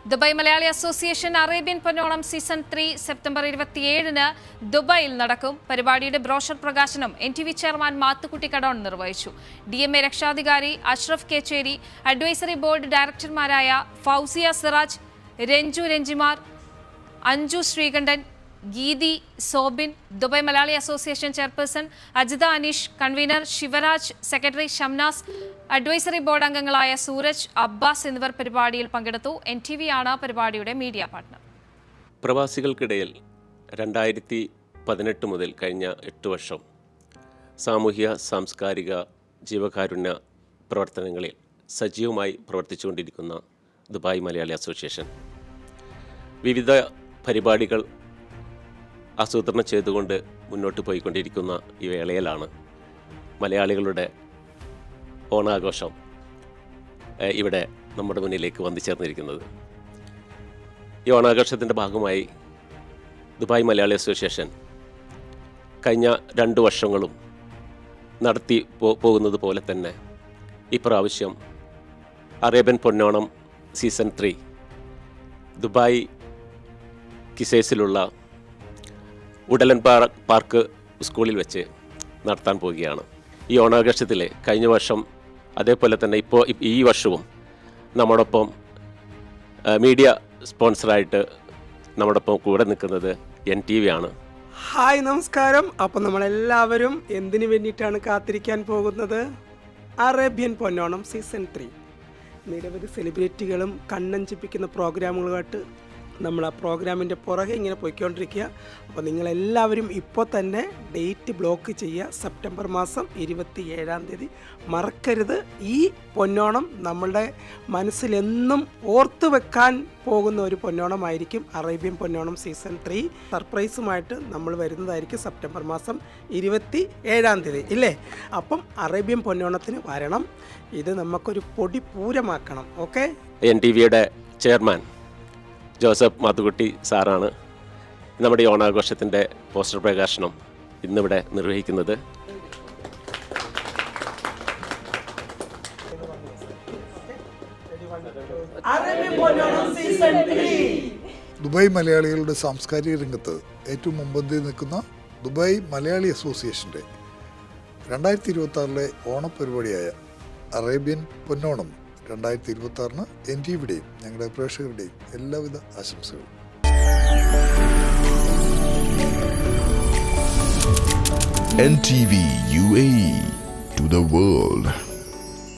Dubai Malayali association Arabian പൊന്നോണം season 3 September 27-ന് ദുബായിൽ നടക്കും. പരിപാടിയുടെ ബ്രോഷർ പ്രകാശനം NTV ചെയർമാൻ മാത്തുക്കുട്ടി കടോൺ നിർവഹിച്ചു. DMA രക്ഷാധികാരി അഷ്റഫ് കേച്ചേരി, അഡ്വൈസറി ബോർഡ് ഡയറക്ടർമാരായ ഫൗസിയ സിറാജ്, രഞ്ജു രഞ്ജിമാർ, Anju Sreekandan, Geethi Sobin, Dubai Malayali Association chairperson Ajitha Aneesh, convener Sivaraj, secretary Shamnas, advisory board അംഗങ്ങളായ സൂരജ്, അബ്ബാസ് എന്നിവർ പരിപാടിയിൽ പങ്കെടുത്തു. NTV ആണ് പരിപാടിയുടെ മീഡിയ പാർട്ണർ. പ്രവാസികൾക്കിടയിൽ 2018 മുതൽ കഴിഞ്ഞ 8 വർഷം സാമൂഹ്യ സാംസ്കാരിക ജീവകാരുണ്യ പ്രവർത്തനങ്ങളിൽ സജീവമായി പ്രവർത്തിച്ചുകൊണ്ടിരിക്കുന്ന ദുബായ് മലയാളി അസോസിയേഷൻ വിവിധ പരിപാടികൾ ആസൂത്രണം ചെയ്തുകൊണ്ട് മുന്നോട്ട് പോയിക്കൊണ്ടിരിക്കുന്ന ഈ വേളയിലാണ് മലയാളികളുടെ ഓണാഘോഷം ഇവിടെ നമ്മുടെ മുന്നിലേക്ക് വന്നു ചേർന്നിരിക്കുന്നത്. ഈ ഓണാഘോഷത്തിൻ്റെ ഭാഗമായി ദുബായ് മലയാളി അസോസിയേഷൻ കഴിഞ്ഞ 2 വർഷങ്ങളും നടത്തി പോകുന്നത് പോലെ തന്നെ ഇപ്രാവശ്യം അറേബ്യൻ പൊന്നോണം സീസൺ 3 ദുബായ് കിസേസിലുള്ള ഉഡലൻ പാർക്ക് സ്കൂളിൽ വെച്ച് നടത്താൻ പോവുകയാണ്. ഈ ഓണാഘോഷത്തിൽ കഴിഞ്ഞ വർഷം അതേപോലെ തന്നെ ഈ വർഷവും നമ്മോടൊപ്പം മീഡിയ സ്പോൺസറായിട്ട് നമ്മോടൊപ്പം കൂടെ നിൽക്കുന്നത് NTV ആണ്. ഹായ്, നമസ്കാരം. അപ്പം നമ്മളെല്ലാവരും എന്തിനു വേണ്ടിയിട്ടാണ് കാത്തിരിക്കാൻ പോകുന്നത്? അറേബ്യൻ പൊന്നോണം സീസൺ 3. നിരവധി സെലിബ്രിറ്റികളും കണ്ണഞ്ചിപ്പിക്കുന്ന പ്രോഗ്രാമുകളുമായിട്ട് നമ്മൾ ആ പ്രോഗ്രാമിൻ്റെ പുറകെ ഇങ്ങനെ പോയിക്കൊണ്ടിരിക്കുക. അപ്പോൾ നിങ്ങളെല്ലാവരും ഇപ്പോൾ തന്നെ ഡേറ്റ് ബ്ലോക്ക് ചെയ്യുക. സെപ്റ്റംബർ മാസം 27-ാം തീയതി മറക്കരുത്. ഈ പൊന്നോണം നമ്മളുടെ മനസ്സിലെന്നും ഓർത്തു വെക്കാൻ പോകുന്ന ഒരു പൊന്നോണമായിരിക്കും അറേബ്യൻ പൊന്നോണം സീസൺ 3. സർപ്രൈസുമായിട്ട് നമ്മൾ വരുന്നതായിരിക്കും സെപ്റ്റംബർ മാസം 27-ാം തീയതി ഇല്ലേ? അപ്പം അറേബ്യൻ പൊന്നോണത്തിന് വരണം. ഇത് നമുക്കൊരു പൊടി പൂരമാക്കണം. ഓക്കെ. NTVയുടെ ചെയർമാൻ ജോസഫ് മാത്തുക്കുട്ടി സാറാണ് നമ്മുടെ ഈ ഓണാഘോഷത്തിൻ്റെ പോസ്റ്റർ പ്രകാശനം ഇന്നിവിടെ നിർവഹിക്കുന്നത്. ദുബായ് മലയാളികളുടെ സാംസ്കാരിക രംഗത്ത് ഏറ്റവും മുൻപന്തിയിൽ നിൽക്കുന്ന ദുബായ് മലയാളി അസോസിയേഷൻ്റെ 2026 ഓണപരിപാടിയായ അറേബ്യൻ പൊന്നോണം 2026 NTVയുടെയും ഞങ്ങളുടെ പ്രേക്ഷകരുടെയും എല്ലാവിധ ആശംസകളും. NTV UAE to the world.